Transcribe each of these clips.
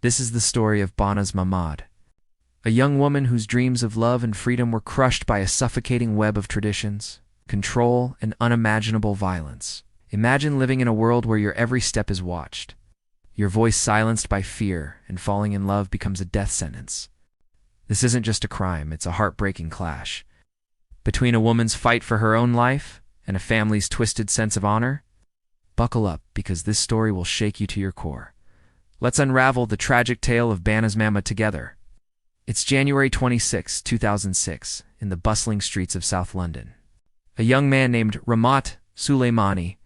This is the story of Banaz Mahmod, a young woman whose dreams of love and freedom were crushed by a suffocating web of traditions, control, and unimaginable violence. Imagine living in a world where your every step is watched, your voice silenced by fear, and falling in love becomes a death sentence. This isn't just a crime, it's a heartbreaking clash. Between a woman's fight for her own life and a family's twisted sense of honor? Buckle up, because this story will shake you to your core. Let's unravel the tragic tale of Banaz Mahmod together. It's January 26, 2006, in the bustling streets of South London. A young man named Ramat Suleimani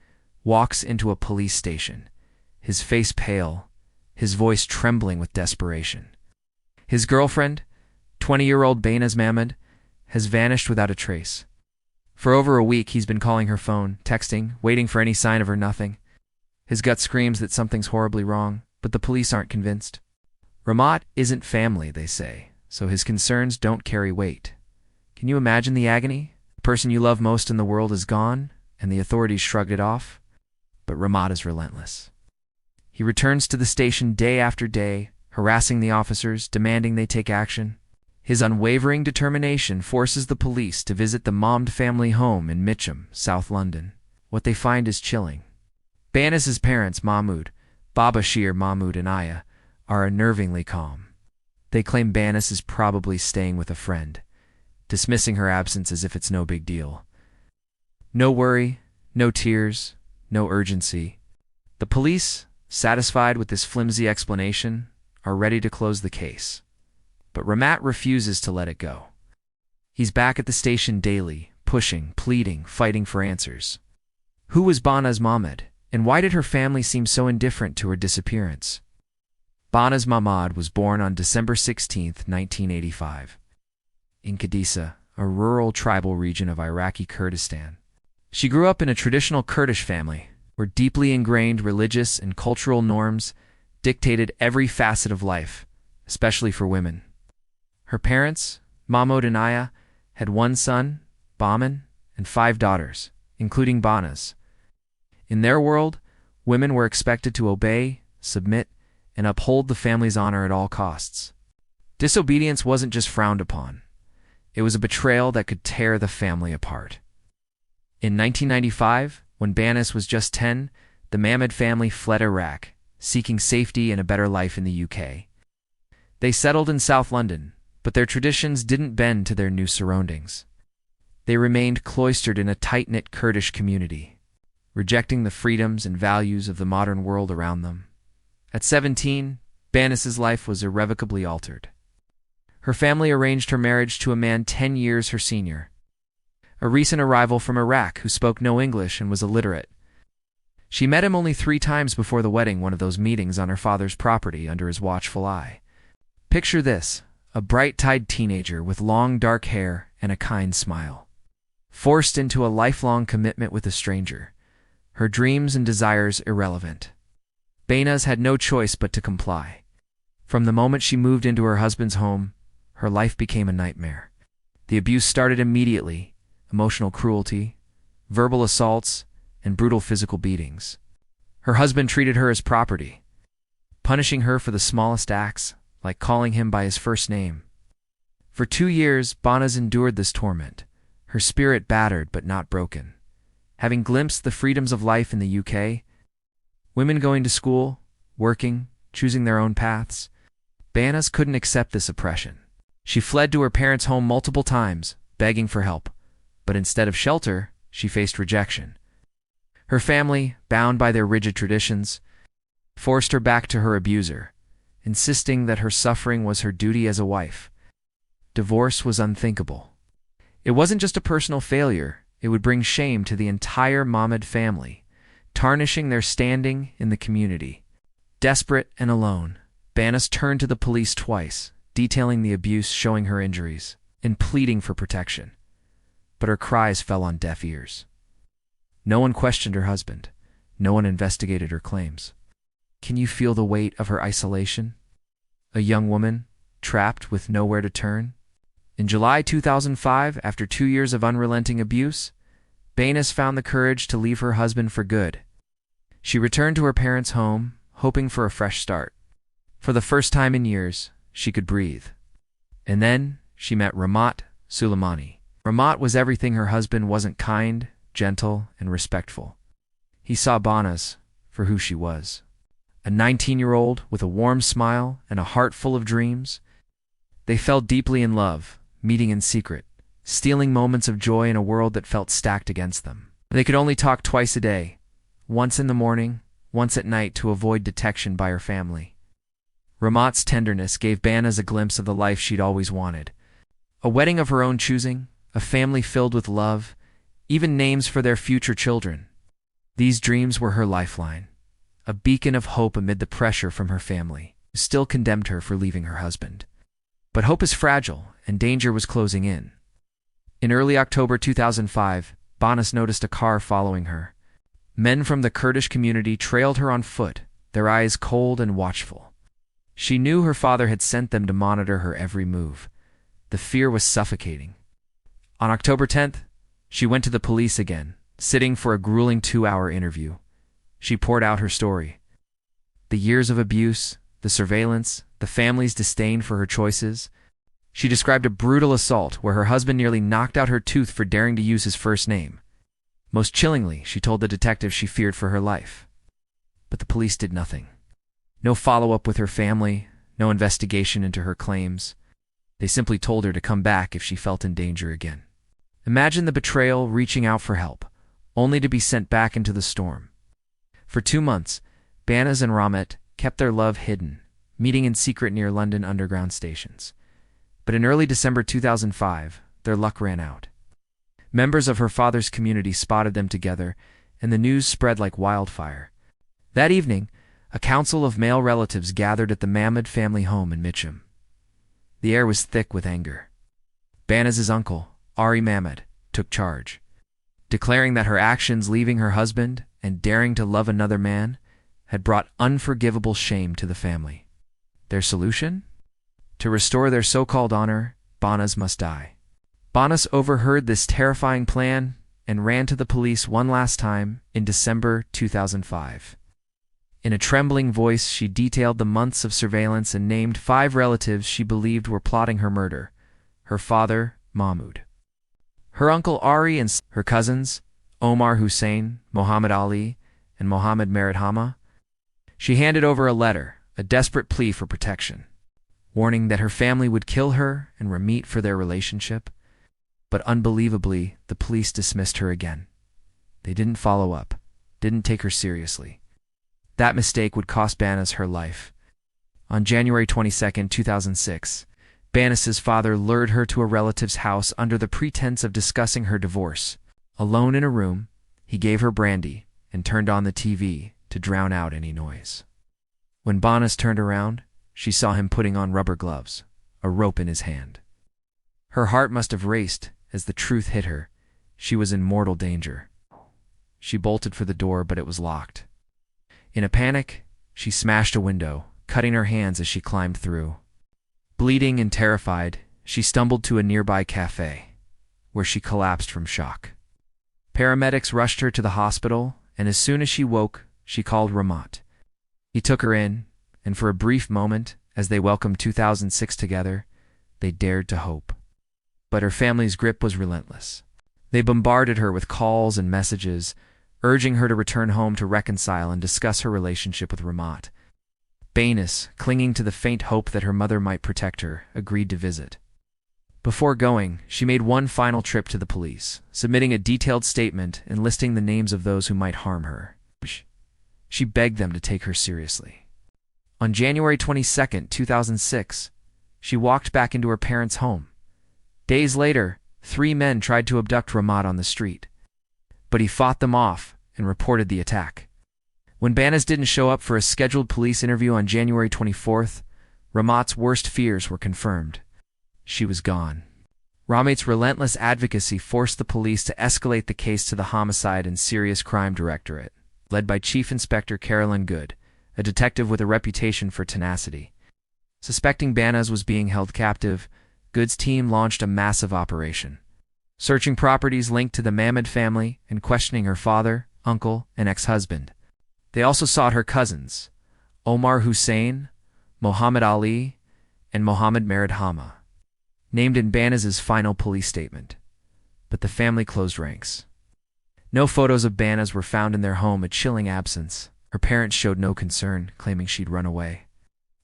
walks into a police station, his face pale, his voice trembling with desperation. His girlfriend, 20-year-old Banaz Mahmod, has vanished without a trace. For over a week, he's been calling her phone, texting, waiting for any sign of her. Nothing. His gut screams that something's horribly wrong, but the police aren't convinced. Ramat isn't family, they say, so his concerns don't carry weight. Can you imagine the agony? The person you love most in the world is gone, and the authorities shrugged it off. But Ramat is relentless. He returns to the station day after day, harassing the officers, demanding they take action. His unwavering determination forces the police to visit the Mahmod family home in Mitcham, South London. What they find is chilling. Banaz's parents, Mahmud, Babashir Mahmud and Aya, are unnervingly calm. They claim Banaz is probably staying with a friend, dismissing her absence as if it's no big deal. No worry, no tears, no urgency. The police, satisfied with this flimsy explanation, are ready to close the case. But Ramat refuses to let it go. He's back at the station daily, pushing, pleading, fighting for answers. Who was Banaz Mahmod, and why did her family seem so indifferent to her disappearance? Banaz Mahmod was born on December 16, 1985, in Qadisa, a rural tribal region of Iraqi Kurdistan. She grew up in a traditional Kurdish family, where deeply ingrained religious and cultural norms dictated every facet of life, especially for women. Her parents, Mahmud and Aya, had one son, Baman, and 5 daughters, including Banaz. In their world, women were expected to obey, submit, and uphold the family's honor at all costs. Disobedience wasn't just frowned upon. It was a betrayal that could tear the family apart. In 1995, when Banaz was just 10, the Mahmod family fled Iraq, seeking safety and a better life in the UK. They settled in South London, but their traditions didn't bend to their new surroundings. They remained cloistered in a tight-knit Kurdish community, rejecting the freedoms and values of the modern world around them. At 17, Banaz's life was irrevocably altered. Her family arranged her marriage to a man 10 years her senior, a recent arrival from Iraq who spoke no English and was illiterate. She met him only 3 times before the wedding, one of those meetings on her father's property under his watchful eye. Picture this: a bright-eyed teenager with long dark hair and a kind smile, forced into a lifelong commitment with a stranger, her dreams and desires irrelevant. Banaz had no choice but to comply. From the moment she moved into her husband's home, her life became a nightmare. The abuse started immediately: emotional cruelty, verbal assaults, and brutal physical beatings. Her husband treated her as property, punishing her for the smallest acts, like calling him by his first name. For 2 years, Banaz endured this torment, her spirit battered but not broken. Having glimpsed the freedoms of life in the UK, women going to school, working, choosing their own paths, Banaz couldn't accept this oppression. She fled to her parents' home multiple times, begging for help, but instead of shelter, she faced rejection. Her family, bound by their rigid traditions, forced her back to her abuser, insisting that her suffering was her duty as a wife. Divorce was unthinkable. It wasn't just a personal failure, it would bring shame to the entire Mahmod family, tarnishing their standing in the community. Desperate and alone, Banaz turned to the police twice, detailing the abuse, showing her injuries, and pleading for protection. But her cries fell on deaf ears. No one questioned her husband. No one investigated her claims. Can you feel the weight of her isolation? A young woman, trapped with nowhere to turn? In July 2005, after 2 years of unrelenting abuse, Banaz found the courage to leave her husband for good. She returned to her parents' home, hoping for a fresh start. For the first time in years, she could breathe. And then she met Ramat Suleimani. Ramat was everything her husband wasn't: kind, gentle, and respectful. He saw Banaz for who she was. A 19-year-old with a warm smile and a heart full of dreams. They fell deeply in love, meeting in secret, stealing moments of joy in a world that felt stacked against them. They could only talk twice a day, once in the morning, once at night, to avoid detection by her family. Ramat's tenderness gave Banaz a glimpse of the life she'd always wanted. A wedding of her own choosing, a family filled with love, even names for their future children. These dreams were her lifeline, a beacon of hope amid the pressure from her family, who still condemned her for leaving her husband. But hope is fragile, and danger was closing in. In early October 2005, Banaz noticed a car following her. Men from the Kurdish community trailed her on foot, their eyes cold and watchful. She knew her father had sent them to monitor her every move. The fear was suffocating. On October 10th, she went to the police again, sitting for a grueling 2-hour interview. She poured out her story. The years of abuse, the surveillance, the family's disdain for her choices. She described a brutal assault where her husband nearly knocked out her tooth for daring to use his first name. Most chillingly, she told the detective she feared for her life. But the police did nothing. No follow-up with her family, no investigation into her claims. They simply told her to come back if she felt in danger again. Imagine the betrayal, reaching out for help, only to be sent back into the storm. For 2 months, Banaz and Ramat kept their love hidden, meeting in secret near London Underground stations. But in early December 2005, their luck ran out. Members of her father's community spotted them together, and the news spread like wildfire. That evening, a council of male relatives gathered at the Mahmod family home in Mitcham. The air was thick with anger. Banaz's uncle, Ari Mahmod, took charge, declaring that her actions, leaving her husband and daring to love another man, had brought unforgivable shame to the family. Their solution? To restore their so-called honor, Banaz must die. Banaz overheard this terrifying plan and ran to the police one last time in December 2005. In a trembling voice, she detailed the months of surveillance and named 5 relatives she believed were plotting her murder: her father, Mahmoud, her uncle Ari, and her cousins, Omar Hussein, Mohammed Ali, and Mohammed Merit. She handed over a letter, a desperate plea for protection, warning that her family would kill her and Ramit for their relationship. But unbelievably, the police dismissed her again. They didn't follow up, didn't take her seriously. That mistake would cost Banaz her life. On January 22, 2006, Banaz's father lured her to a relative's house under the pretense of discussing her divorce. Alone in a room, he gave her brandy and turned on the TV to drown out any noise. When Banaz turned around, she saw him putting on rubber gloves, a rope in his hand. Her heart must have raced as the truth hit her. She was in mortal danger. She bolted for the door, but it was locked. In a panic, she smashed a window, cutting her hands as she climbed through. Bleeding and terrified, she stumbled to a nearby cafe, where she collapsed from shock. Paramedics rushed her to the hospital, and as soon as she woke, she called Ramat. He took her in, and for a brief moment, as they welcomed 2006 together, they dared to hope. But her family's grip was relentless. They bombarded her with calls and messages, urging her to return home to reconcile and discuss her relationship with Ramat. Banaz, clinging to the faint hope that her mother might protect her, agreed to visit. Before going, she made one final trip to the police, submitting a detailed statement and listing the names of those who might harm her. She begged them to take her seriously. On January 22, 2006, she walked back into her parents' home. Days later, 3 men tried to abduct Ramat on the street, but he fought them off and reported the attack. When Banaz didn't show up for a scheduled police interview on January 24th, Ramat's worst fears were confirmed. She was gone. Ramat's relentless advocacy forced the police to escalate the case to the Homicide and Serious Crime Directorate, led by Chief Inspector Carolyn Good, a detective with a reputation for tenacity. Suspecting Banaz was being held captive, Good's team launched a massive operation, searching properties linked to the Mahmod family and questioning her father, uncle, and ex-husband. They also sought her cousins, Omar Hussein, Mohammed Ali, and Mohammed Marad Hama, named in Banaz's final police statement. But the family closed ranks. No photos of Banaz were found in their home, a chilling absence. Her parents showed no concern, claiming she'd run away.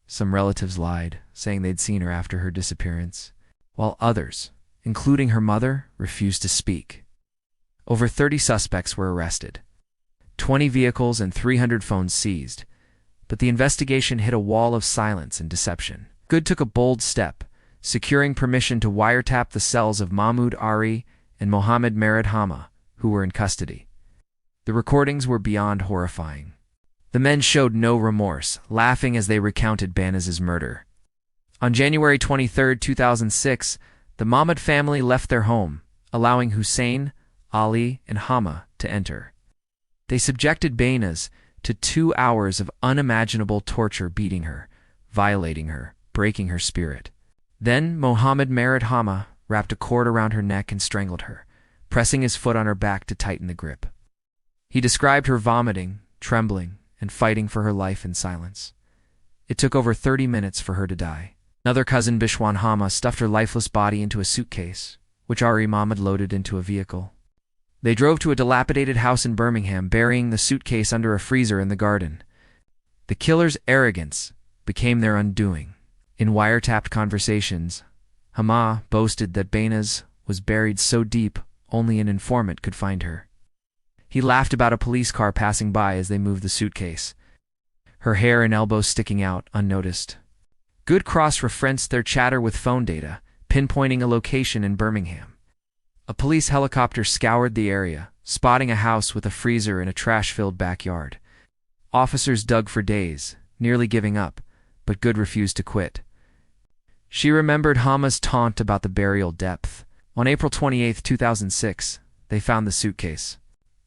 Some relatives lied, saying they'd seen her after her disappearance, while others, including her mother, refused to speak. Over 30 suspects were arrested, 20 vehicles and 300 phones seized, but the investigation hit a wall of silence and deception. Good took a bold step, securing permission to wiretap the cells of Mahmoud Ari and Mohammed Marad Hama, who were in custody. The recordings were beyond horrifying. The men showed no remorse, laughing as they recounted Banaz's murder. On January 23, 2006, the Mahmoud family left their home, allowing Hussein, Ali, and Hama to enter. They subjected Banaz to 2 hours of unimaginable torture, beating her, violating her, breaking her spirit. Then Mohammed Marad Hama wrapped a cord around her neck and strangled her, pressing his foot on her back to tighten the grip. He described her vomiting, trembling, and fighting for her life in silence. It took over 30 minutes for her to die. Another cousin, Bishwan Hama, stuffed her lifeless body into a suitcase, which Ari Mahmoud loaded into a vehicle. They drove to a dilapidated house in Birmingham, burying the suitcase under a freezer in the garden. The killer's arrogance became their undoing. In wiretapped conversations, Hama boasted that Banaz was buried so deep only an informant could find her. He laughed about a police car passing by as they moved the suitcase, her hair and elbows sticking out unnoticed. Good cross-referenced their chatter with phone data, pinpointing a location in Birmingham. A police helicopter scoured the area, spotting a house with a freezer and a trash-filled backyard. Officers dug for days, nearly giving up, but Good refused to quit. She remembered Hama's taunt about the burial depth. On April 28, 2006, they found the suitcase.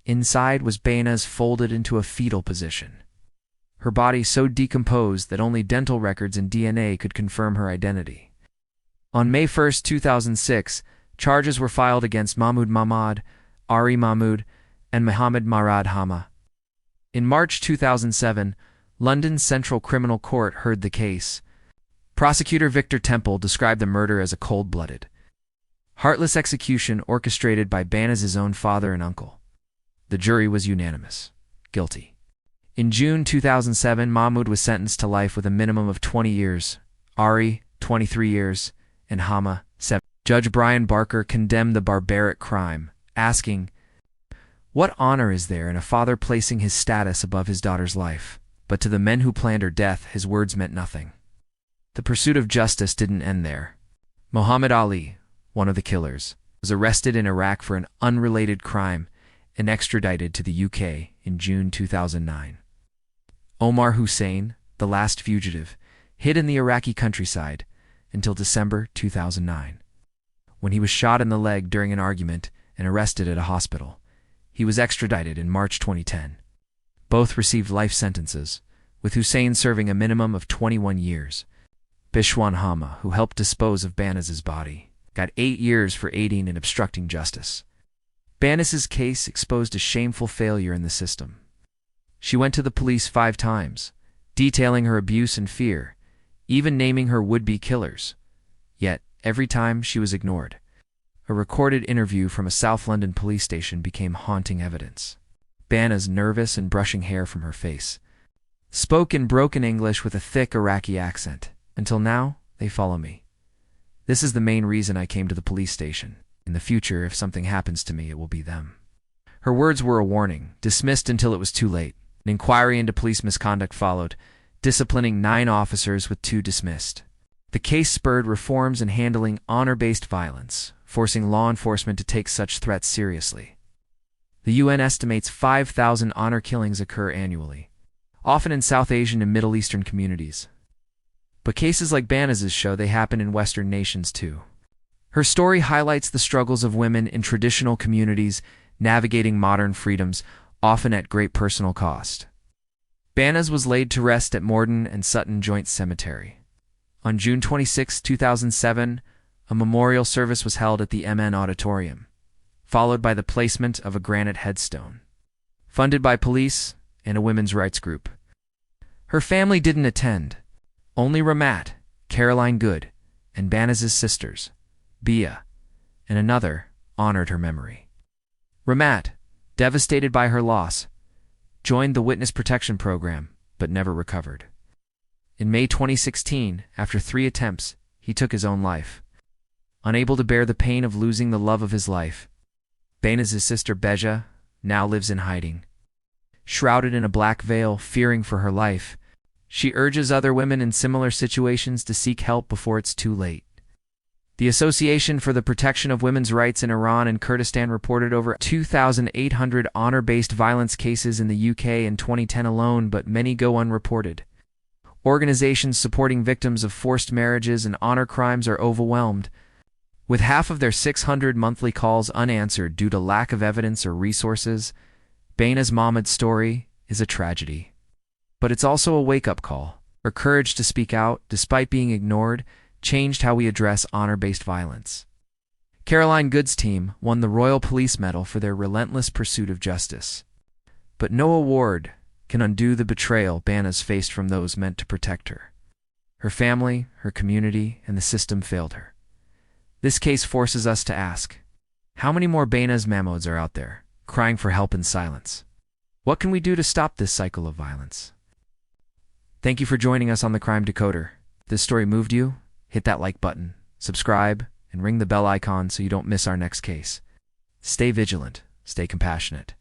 Inside was Banaz folded into a fetal position, her body so decomposed that only dental records and DNA could confirm her identity. On May 1, 2006, charges were filed against Mahmoud Mahmod, Ari Mahmoud, and Mohammed Marad Hama. In March 2007, London's Central Criminal Court heard the case. Prosecutor Victor Temple described the murder as a cold-blooded, heartless execution orchestrated by Banaz's own father and uncle. The jury was unanimous. Guilty. In June 2007, Mahmoud was sentenced to life with a minimum of 20 years, Ari, 23 years, and Hama, 7. Judge Brian Barker condemned the barbaric crime, asking, "What honor is there in a father placing his status above his daughter's life?" But to the men who planned her death, his words meant nothing. The pursuit of justice didn't end there. Mohammed Ali, one of the killers, was arrested in Iraq for an unrelated crime and extradited to the UK in June 2009. Omar Hussein, the last fugitive, hid in the Iraqi countryside until December 2009, when he was shot in the leg during an argument and arrested at a hospital. He was extradited in March 2010. Both received life sentences, with Hussein serving a minimum of 21 years. Bishwan Hama, who helped dispose of Banaz's body, got 8 years for aiding and obstructing justice. Banaz's case exposed a shameful failure in the system. She went to the police 5 times, detailing her abuse and fear, even naming her would-be killers. Yet, every time she was ignored. A recorded interview from a South London police station became haunting evidence. Banaz, nervous and brushing hair from her face, spoke in broken English with a thick Iraqi accent. "Until now, they follow me. This is the main reason I came to the police station. In the future, if something happens to me, it will be them." Her words were a warning, dismissed until it was too late. An inquiry into police misconduct followed, disciplining 9 officers with 2 dismissed. The case spurred reforms in handling honor-based violence, forcing law enforcement to take such threats seriously. The UN estimates 5,000 honor killings occur annually, often in South Asian and Middle Eastern communities. But cases like Banaz's show they happen in Western nations too. Her story highlights the struggles of women in traditional communities navigating modern freedoms, often at great personal cost. Banaz was laid to rest at Morden and Sutton Joint Cemetery. On June 26, 2007, a memorial service was held at the MN Auditorium, followed by the placement of a granite headstone, funded by police and a women's rights group. Her family didn't attend, Only Ramat, Caroline Good, and Banaz's sisters, Bia, and another, honored her memory. Ramat, devastated by her loss, joined the Witness Protection Program, but never recovered. In May 2016, after 3 attempts, he took his own life. Unable to bear the pain of losing the love of his life, Banaz's sister Beja now lives in hiding. Shrouded in a black veil, fearing for her life, she urges other women in similar situations to seek help before it's too late. The Association for the Protection of Women's Rights in Iran and Kurdistan reported over 2,800 honor-based violence cases in the UK in 2010 alone, but many go unreported. Organizations supporting victims of forced marriages and honor crimes are overwhelmed, with half of their 600 monthly calls unanswered due to lack of evidence or resources. Banaz Mahmod's story is a tragedy. But it's also a wake-up call. Her courage to speak out, despite being ignored, changed how we address honor-based violence. Caroline Good's team won the Royal Police Medal for their relentless pursuit of justice. But no award can undo the betrayal Banaz faced from those meant to protect her. Her family, her community, and the system failed her. This case forces us to ask, how many more Banaz Mahmods are out there, crying for help in silence? What can we do to stop this cycle of violence? Thank you for joining us on the Crime Decoder. If this story moved you, hit that like button, subscribe, and ring the bell icon so you don't miss our next case. Stay vigilant, stay compassionate.